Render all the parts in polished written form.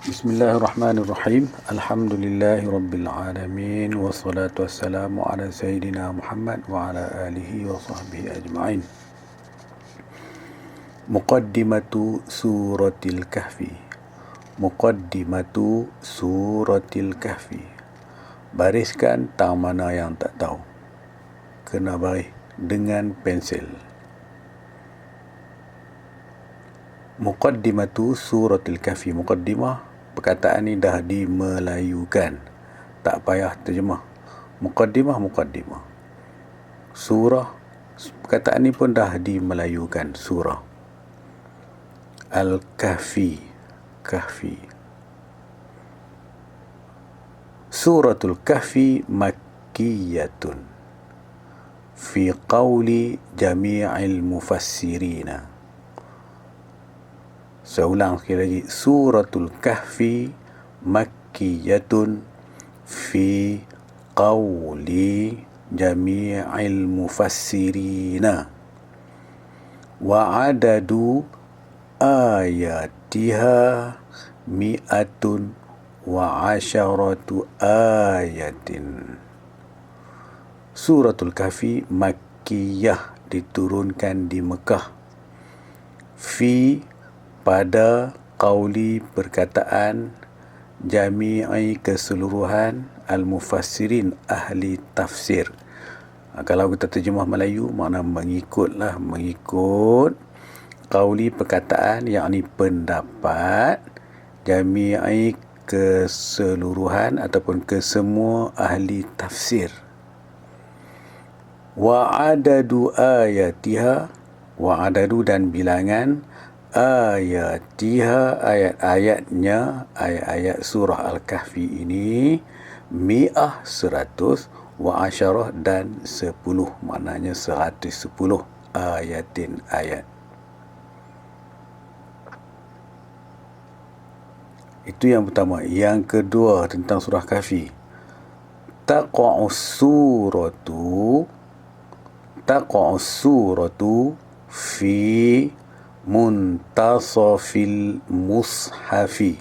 Bismillahirrahmanirrahim. Alhamdulillahirabbil alamin wassalatu wassalamu ala sayyidina Muhammad wa ala alihi wa sahbihi ajma'in. Muqaddimatu suratil kahfi. Muqaddimatu suratil kahfi. Bariskan tang mana yang tak tahu. Kena baris dengan pensil. Muqaddimatu suratil kahfi. Muqaddimah, perkataan ni dah dimelayukan, tak payah terjemah. Muqaddimah. Surah, perkataan ni pun dah dimelayukan. Surah Al-Kahfi. Kahfi. Suratul Kahfi makkiyatun fi qawli jami'il mufassirina. Saya ulang sekali lagi. Suratul Kahfi makkiyatun fi qawli jami'il mufassirina wa adadu ayatiha mi'atun wa asyaratu ayatin. Suratul Kahfi makkiyah, diturunkan di Mekah. Fi, pada, qauli, perkataan, jami'i, keseluruhan, al-mufassirin, ahli tafsir. Kalau kita terjemah Melayu, makna mengikutlah, mengikut qauli, perkataan, yakni pendapat, jami'i, keseluruhan ataupun kesemua ahli tafsir. Wa adadu ayatiha, wa adadu dan bilangan, ayatiha, ayat-ayatnya, ayat-ayat surah Al-Kahfi ini, mi'ah, 100, wa asyarah, dan 10, maknanya 110 ayatin, ayat. Itu yang pertama. Yang kedua, tentang surah Kahfi. Taqa'us suratu fi muntasafil mushafi.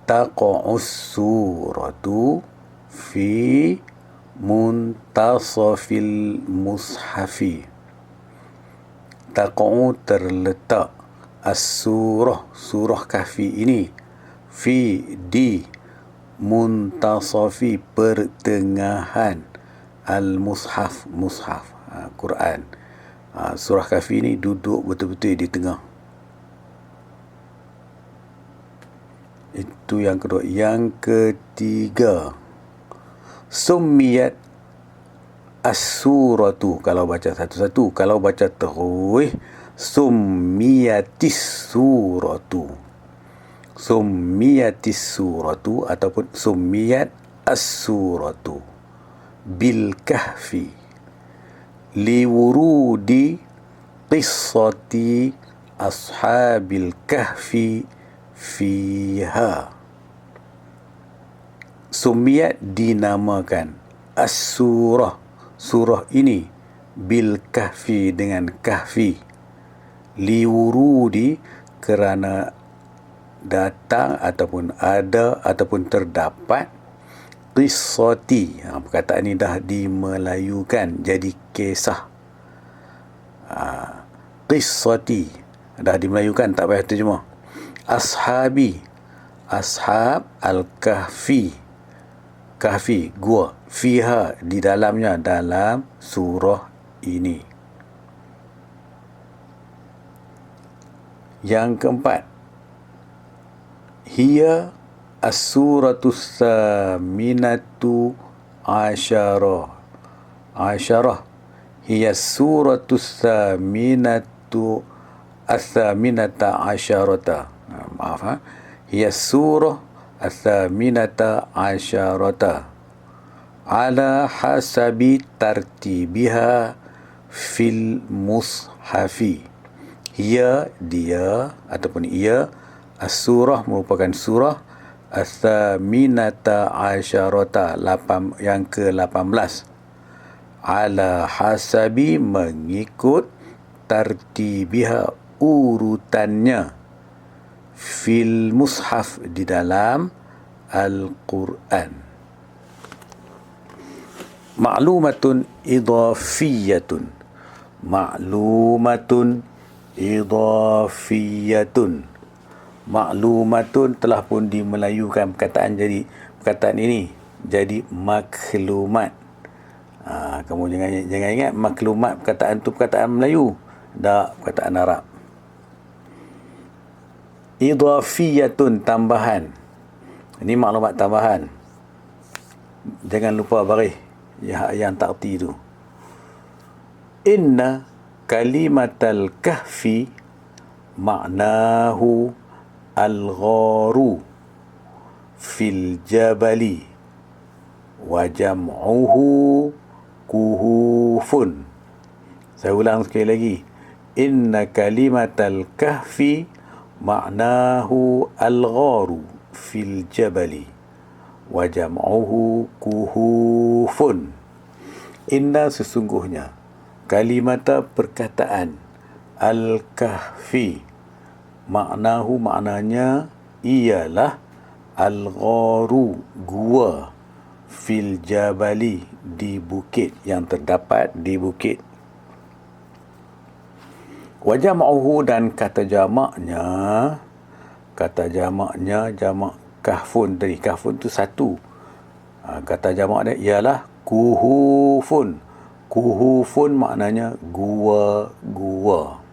Taqa'us suratu fi muntasafil mushafi. Taqa'u, terletak, as-surah, surah Kahfi ini, fi, di, muntasafi, pertengahan, al-mushaf, mushaf, Quran. Surah Kahfi ni duduk betul-betul di tengah. Itu yang kedua. Yang ketiga, summiyat as-suratu. Kalau baca satu-satu, kalau baca terus, summiyatis suratu. Summiyatis suratu ataupun summiyat as-suratu bil kahfi liwurudi qissati ashabil kahfi fiha. Summiyat, dinamakan, as-surah, surah ini, bil kahfi, dengan kahfi, liwurudi, kerana datang ataupun ada ataupun terdapat, qissati, perkataan ini dah dimelayukan jadi kisah. Qissati dah dimelayukan, tak payah terjemah. Ashabi, ashab, al-kahfi, kahfi, gua, fiha, di dalamnya, dalam surah ini. Yang keempat, hiya as-suratus saminatu asyarah. Hiya suratus saminatu as-saminata asyarata. Hiya surah as-saminata asyarata ala hasabi tartibiha fil mushafi. Ia, dia ataupun ia, as-surah, merupakan surah, as-saminata asyarata, yang ke-18, ala hasabi, mengikut, tartibiha, urutannya, fil mushaf, di dalam Al-Quran. Ma'lumatun idhafiyatun. Ma'lumatun idhafiyatun. Ma'lumatun telah pun dimelayukan perkataan ini jadi maklumat. Kamu jangan ingat maklumat perkataan tu perkataan Melayu, tak, perkataan Arab. Idhafiyatun, tambahan. Ini maklumat tambahan. Jangan lupa baris yang takti tu. Inna kalimatal kahfi ma'nahu al-gharu fil jabali wa jam'uhu kuhufun. Saya ulang sekali lagi. Inna kalimatal kahfi ma'nahu al-gharu fil jabali wa jam'uhu kuhufun. Inna, sesungguhnya, kalimata perkataan, al-kahfi, maknahu, maknanya ialah al-gharu, gua, fil jabali, di bukit, yang terdapat di bukit. Wa jam'uhu, dan kata jamaknya jamak kahfun tadi. Kahfun tu satu. Kata jamak dia ialah kuhufun. Kuhufun maknanya gua-gua.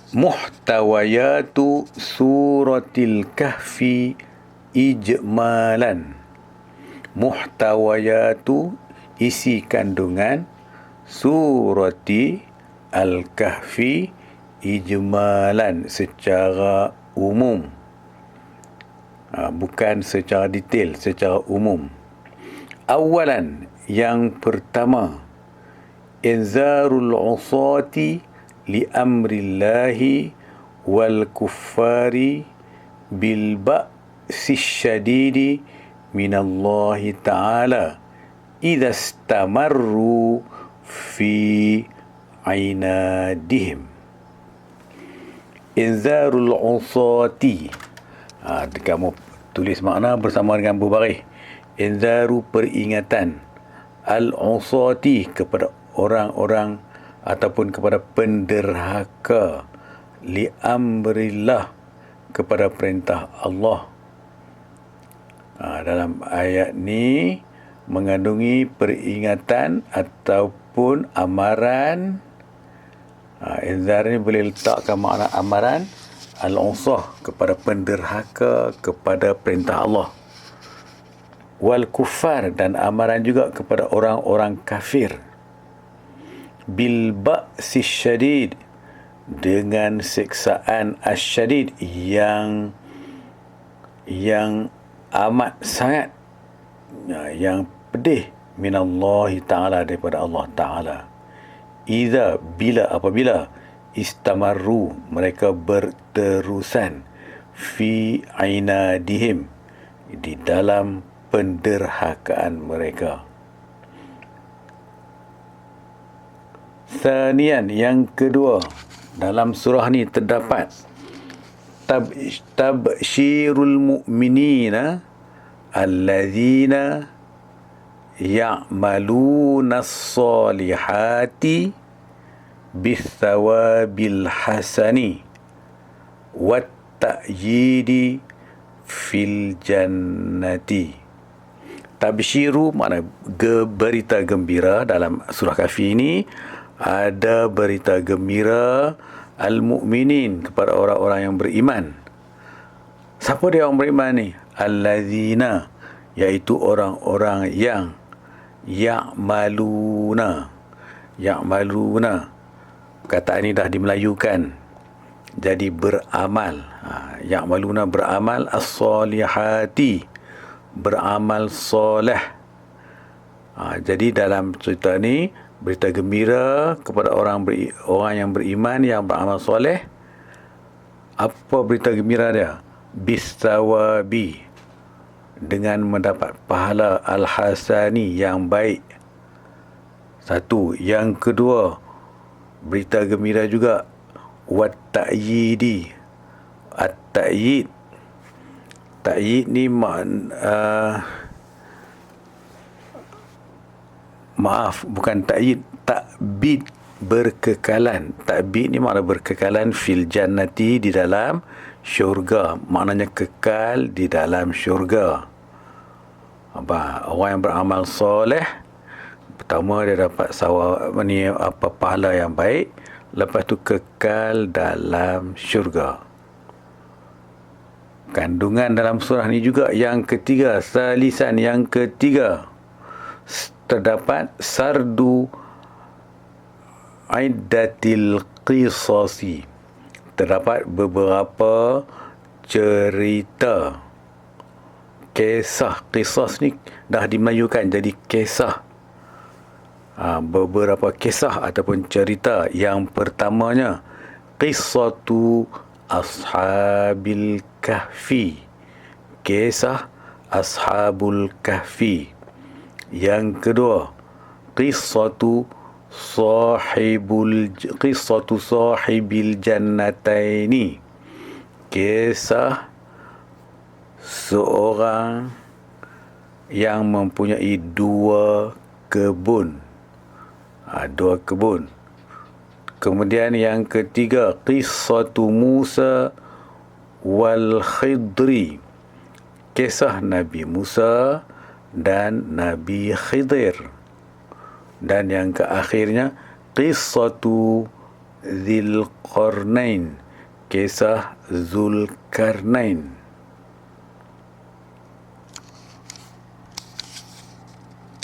Muhtawayatu suratil kahfi ijmalan. Muhtawayatu, isi kandungan, surati al-kahfi ijmalan, secara umum. Bukan secara detail, secara umum. Awalan, yang pertama, inzarul usati li amrillahi wal kuffari bil ba'si syadidi minallahi ta'ala idza istamarru fi ainadihim. Inzarul usati, kamu tulis makna bersama dengan berbaris. Inzaru, peringatan. Al-usati, kepada orang-orang ataupun kepada penderhaka. Li amrillah, kepada perintah Allah. Dalam ayat ni mengandungi peringatan ataupun amaran. Inzar ni boleh letakkan makna amaran. Al-usah, kepada penderhaka kepada perintah Allah. Wal kuffar, dan amaran juga kepada orang-orang kafir. Bil ba'si syadid, dengan siksaan asyadid, yang amat sangat, yang pedih, minallahi ta'ala, daripada Allah Ta'ala. Iza, bila, apabila, istamarru, mereka berterusan, fi ainadihim, di dalam penderhakaan mereka. Thaniyan, yang kedua, dalam surah ni terdapat tabsyirul mu'minina allazina ya'maluna as-salihati bithawabil hasani wat ta'yidi fil jannati. Tabsyiru makna berita gembira. Dalam surah Kahfi ini ada berita gembira al-mu'minin, kepada orang-orang yang beriman. Siapa dia orang beriman ni? Allazina, iaitu orang-orang yang ya'maluna. Kata ini dah dimelayukan jadi beramal. Ya'maluna, beramal, as-salihati, beramal soleh. Jadi dalam cerita ni berita gembira kepada orang yang beriman, yang beramal soleh. Apa berita gembira dia? Bisawabi, dengan mendapat pahala, al-hasani, yang baik. Satu. Yang kedua, berita gembira juga, wat ta'yidi. At-ta'yid. Ta'yid ni maaf, bukan ta'yid, ta'bid, berkekalan. Ta'bid ni makna berkekalan fil jannati, di dalam syurga. Maknanya kekal di dalam syurga. Orang yang beramal soleh, pertama dia dapat pahala yang baik, lepas tu kekal dalam syurga. Kandungan dalam surah ni juga yang ketiga, salisan, yang ketiga, terdapat sardu iddatil qisasi. Terdapat beberapa cerita, kisah. Qisas ni dah dimelayukan jadi kisah. Beberapa kisah ataupun cerita. Yang pertamanya, qissatu ashabil kahfi. Kisah ashabul kahfi. Yang kedua, qissatu sahibil jannataini. Kisah seorang yang mempunyai dua kebun. Dua kebun. Kemudian yang ketiga, qissatu Musa wal Khidri. Kisah Nabi Musa dan Nabi Khidir. Dan yang keakhirnya, qissatu Dzulqarnain. Kisah Zulkarnain.